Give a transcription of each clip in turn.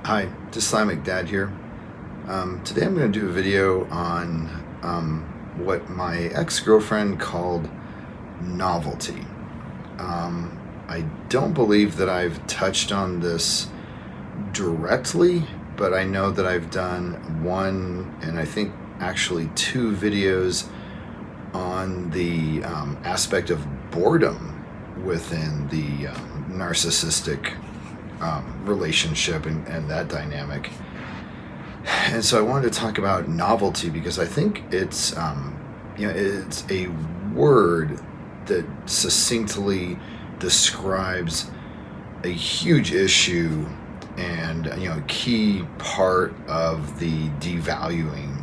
Hi, Islamic Dad here. Today I'm going to do a video on what my ex-girlfriend called novelty. I don't believe that I've touched on this directly, but I know that I've done one and I think actually two videos on the aspect of boredom within the narcissistic relationship and that dynamic. And so I wanted to talk about novelty because I think it's it's a word that succinctly describes a huge issue and a key part of the devaluing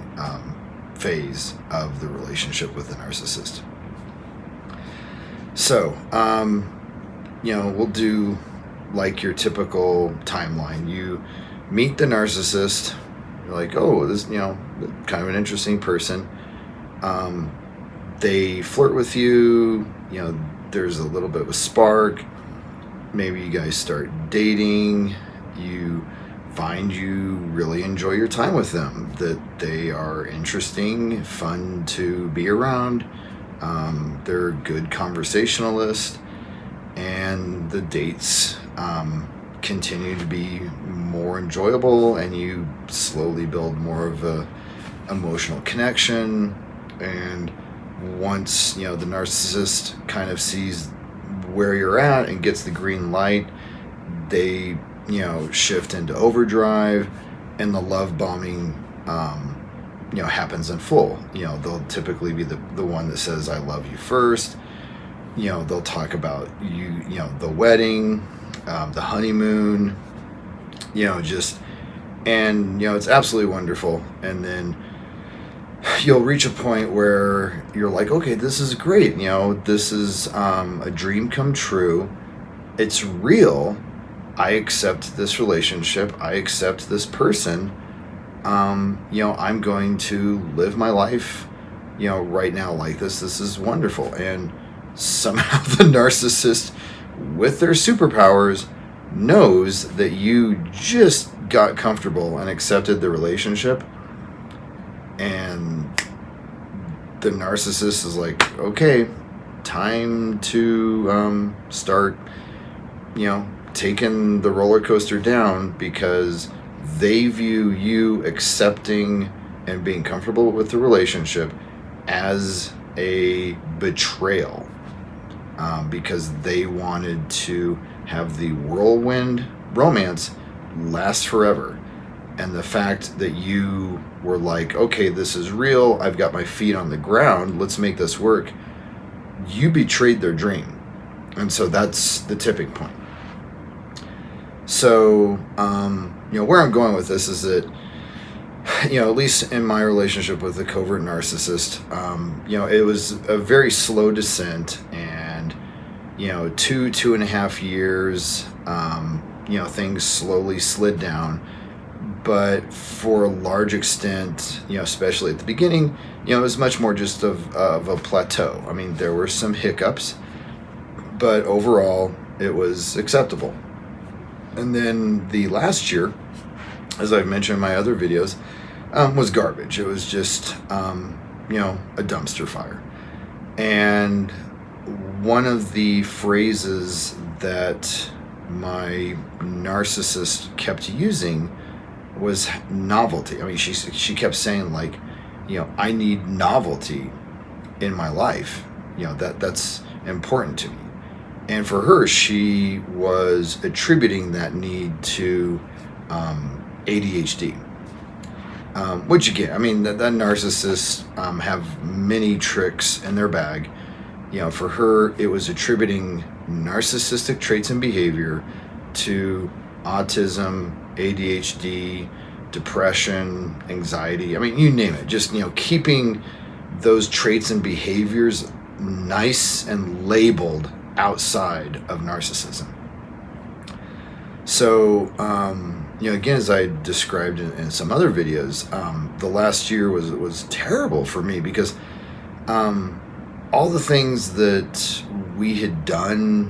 phase of the relationship with the narcissist. So we'll do like your typical timeline. You meet the narcissist, you're like, oh, this kind of an interesting person. They flirt with you, there's a little bit of a spark. Maybe you guys start dating. You find you really enjoy your time with them, that they are interesting, fun to be around. They're a good conversationalist, and the dates continue to be more enjoyable, and you slowly build more of a emotional connection. And once the narcissist kind of sees where you're at and gets the green light, they shift into overdrive, and the love bombing happens in full. They'll typically be the one that says I love you first. They'll talk about the wedding, the honeymoon, it's absolutely wonderful. And then you'll reach a point where you're like, okay, this is great. This is a dream come true. It's real. I accept this relationship. I accept this person. I'm going to live my life, right now like this. This is wonderful. And somehow the narcissist, with their superpowers, knows that you just got comfortable and accepted the relationship. And the narcissist is like, okay, time to start, taking the roller coaster down, because they view you accepting and being comfortable with the relationship as a betrayal, because they wanted to have the whirlwind romance last forever. And the fact that you were like, okay, this is real, I've got my feet on the ground, let's make this work, you betrayed their dream. And so that's the tipping point. So, where I'm going with this is that, at least in my relationship with the covert narcissist, it was a very slow descent, and, 2.5 years, things slowly slid down. But for a large extent, especially at the beginning, it was much more just of a plateau. I mean, there were some hiccups, but overall, it was acceptable. And then the last year, as I've mentioned in my other videos, was garbage. It was just, a dumpster fire. And one of the phrases that my narcissist kept using was novelty. I mean, she kept saying, like, I need novelty in my life. That's important to me. And for her, she was attributing that need to ADHD. Which again, I mean, that narcissists have many tricks in their bag. For her, it was attributing narcissistic traits and behavior to autism, ADHD, depression, anxiety. I mean, you name it. Just, keeping those traits and behaviors nice and labeled outside of narcissism. So, again, as I described in some other videos, the last year was terrible for me, because all the things that we had done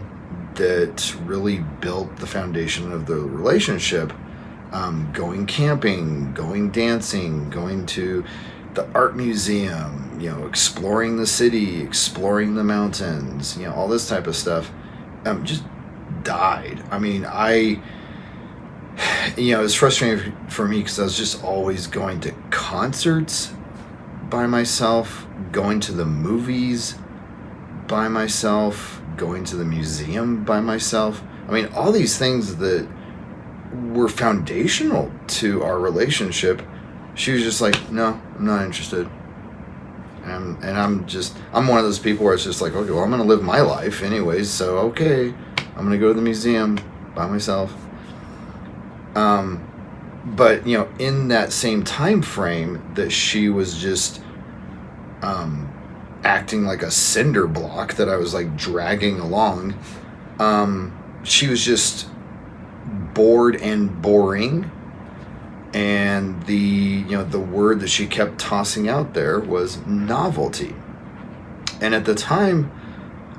that really built the foundation of the relationship going camping, going dancing, going to the art museum, exploring the city, exploring the mountains, all this type of stuff, just died. I mean, it was frustrating for me because I was just always going to concerts by myself, going to the movies by myself, going to the museum by myself. I mean, all these things that were foundational to our relationship, she was just like, no, I'm not interested. And I'm one of those people where it's just like, okay, well, I'm going to live my life anyways, so okay, I'm going to go to the museum by myself. But, in that same time frame that she was just acting like a cinder block that I was like dragging along, she was just bored and boring. And the word that she kept tossing out there was novelty. And at the time,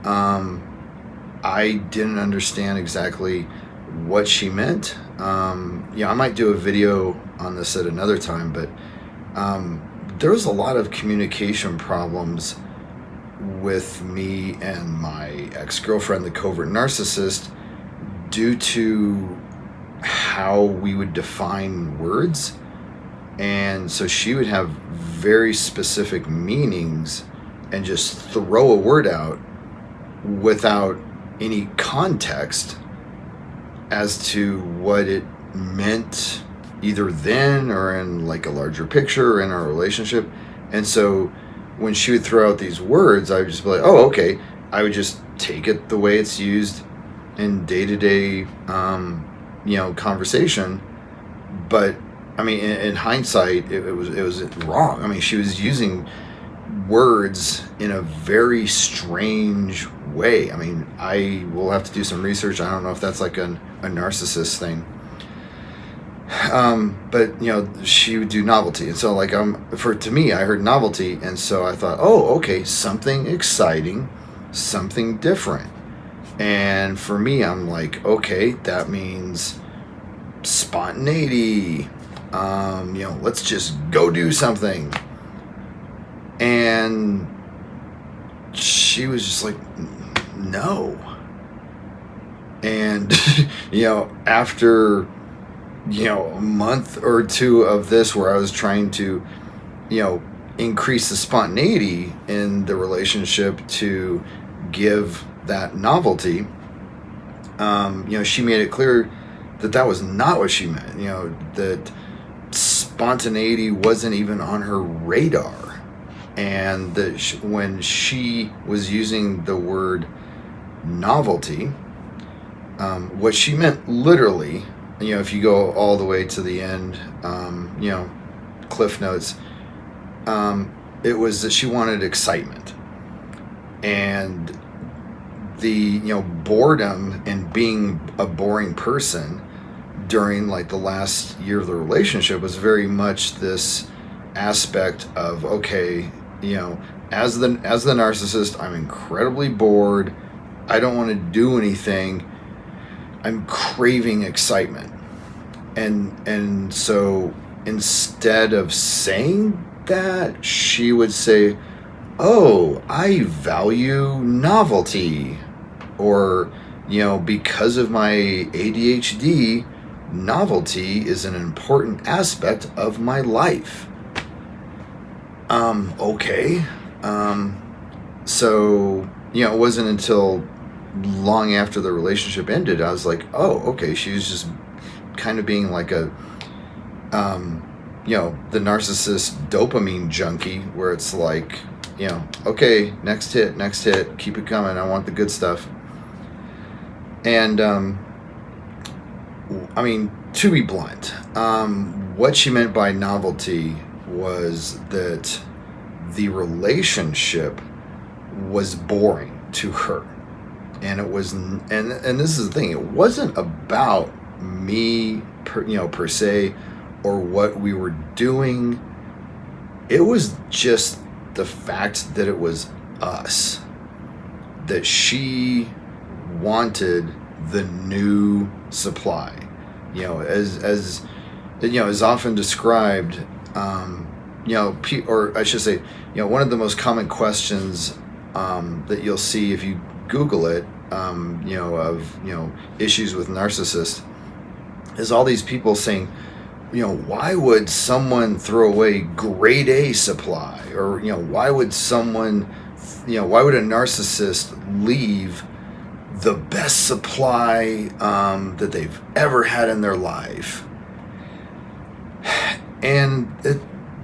I didn't understand exactly what she meant. I might do a video on this at another time, but there was a lot of communication problems with me and my ex-girlfriend, the covert narcissist, due to how we would define words. And so she would have very specific meanings and just throw a word out without any context as to what it meant either then or in like a larger picture or in our relationship. And so when she would throw out these words, I would just be like, oh, okay. I would just take it the way it's used in day-to-day conversation. But I mean, in hindsight, it was wrong. I mean, she was using words in a very strange way. I mean, I will have to do some research. I don't know if that's like a narcissist thing. But she would do novelty, and so like to me, I heard novelty, and so I thought, oh, okay, something exciting, something different. And for me, I'm like, okay, that means spontaneity. Let's just go do something. And she was just like, no. And, after, a month or two of this where I was trying to, increase the spontaneity in the relationship to give that novelty, she made it clear that was not what she meant, that spontaneity wasn't even on her radar. And that when she was using the word novelty, what she meant literally, if you go all the way to the end, Cliff Notes, it was that she wanted excitement. And the, boredom and being a boring person during like the last year of the relationship was very much this aspect of, okay, as the narcissist, I'm incredibly bored. I don't want to do anything. I'm craving excitement. And so instead of saying that, she would say, oh, I value novelty. Or, because of my ADHD, novelty is an important aspect of my life. Okay. So, it wasn't until long after the relationship ended, I was like, oh, okay, she was just kind of being like a, the narcissist dopamine junkie, where it's like, okay, next hit, keep it coming, I want the good stuff. And, I mean, to be blunt, what she meant by novelty was that the relationship was boring to her. And it was, and this is the thing, it wasn't about me per se, or what we were doing. It was just the fact that it was us, that she wanted the new supply. As is often described, or I should say, one of the most common questions that you'll see if you Google it, of issues with narcissists, is all these people saying, why would someone throw away grade A supply, or why would a narcissist leave the best supply that they've ever had in their life? And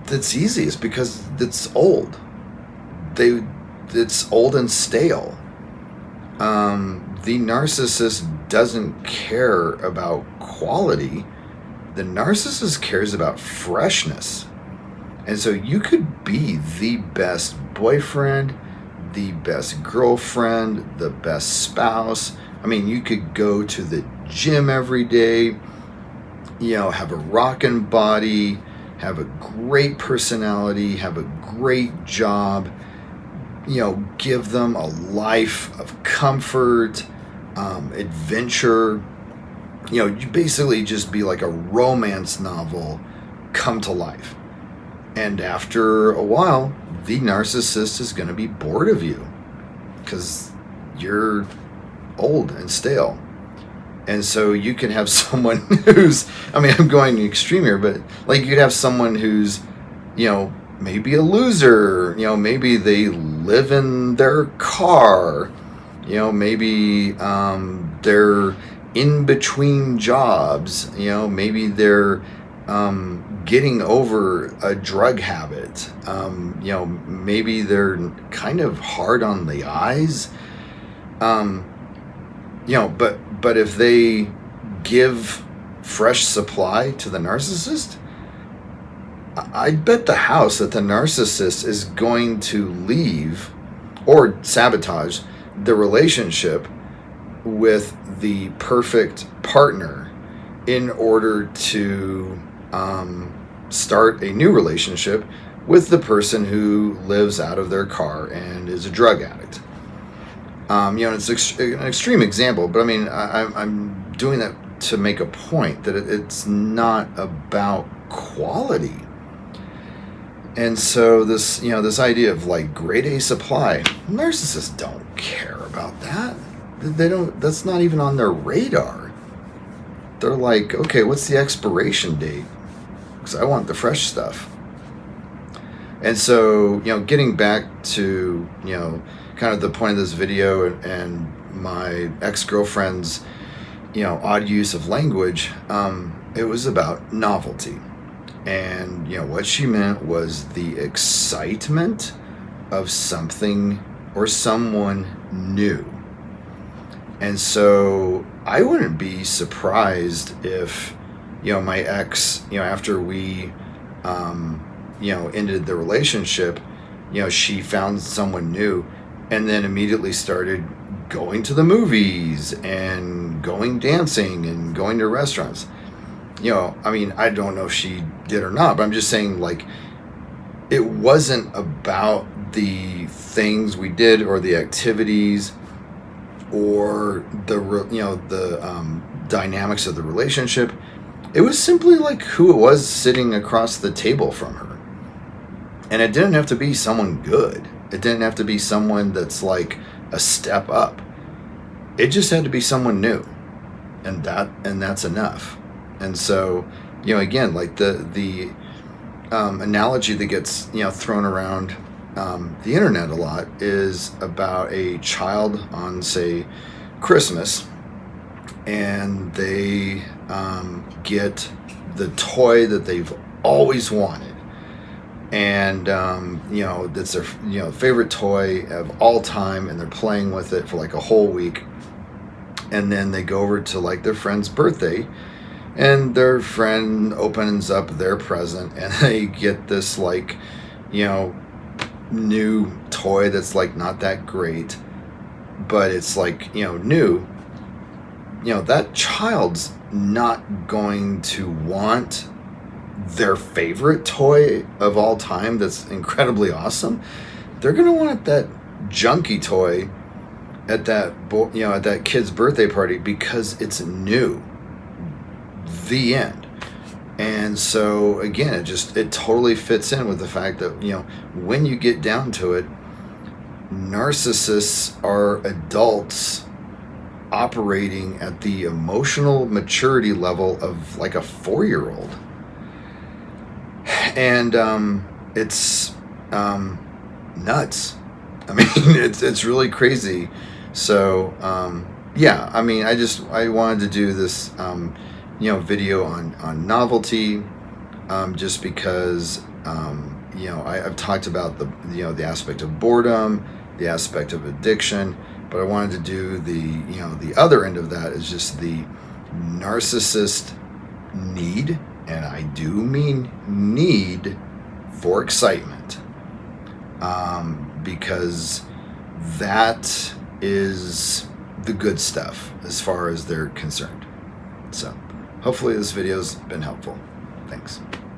it's easy. It's because it's old. It's old and stale. The narcissist doesn't care about quality. The narcissist cares about freshness. And so you could be the best boyfriend, the best girlfriend, the best spouse. I mean, you could go to the gym every day, have a rockin' body, have a great personality, have a great job, give them a life of comfort, adventure. You basically just be like a romance novel come to life. And after a while, the narcissist is going to be bored of you because you're old and stale. And so you can have someone who's, I'm going extreme here, but like you could have someone who's, maybe a loser, maybe they live in their car, maybe they're in between jobs, maybe they're getting over a drug habit, maybe they're kind of hard on the eyes, but if they give fresh supply to the narcissist, I'd bet the house that the narcissist is going to leave or sabotage the relationship with the perfect partner in order to start a new relationship with the person who lives out of their car and is a drug addict. It's an extreme example, but I'm doing that to make a point that it's not about quality. And so this idea of like grade A supply, narcissists don't care about that. That's not even on their radar. They're like, okay, what's the expiration date? Because I want the fresh stuff. And so, getting back to, kind of the point of this video and my ex-girlfriend's, odd use of language, it was about novelty. And, what she meant was the excitement of something or someone new. And so I wouldn't be surprised if, my ex, after we, ended the relationship, she found someone new and then immediately started going to the movies and going dancing and going to restaurants. I don't know if she did or not, but I'm just saying, like, it wasn't about the things we did or the activities or the dynamics of the relationship. It was simply like who it was sitting across the table from her. And it didn't have to be someone good. It didn't have to be someone that's like a step up. It just had to be someone new. And that's enough. And so, again, like the analogy that gets, thrown around the internet a lot is about a child on, say, Christmas, and they get the toy that they've always wanted. And, it's their, favorite toy of all time, and they're playing with it for like a whole week. And then they go over to like their friend's birthday, and their friend opens up their present, and they get this like, new toy that's like not that great, but it's like, new. That child's not going to want their favorite toy of all time that's incredibly awesome. They're going to want that junky toy at that kid's birthday party because it's new. The end. And so again, it totally fits in with the fact that, when you get down to it, narcissists are adults operating at the emotional maturity level of like a 4-year-old. And it's nuts. I mean, it's really crazy. So yeah, I mean, I wanted to do this video on novelty, just because I've talked about the aspect of boredom, the aspect of addiction, but I wanted to do the other end of that is just the narcissist need, and I do mean need, for excitement, because that is the good stuff as far as they're concerned. So hopefully this video's been helpful. Thanks.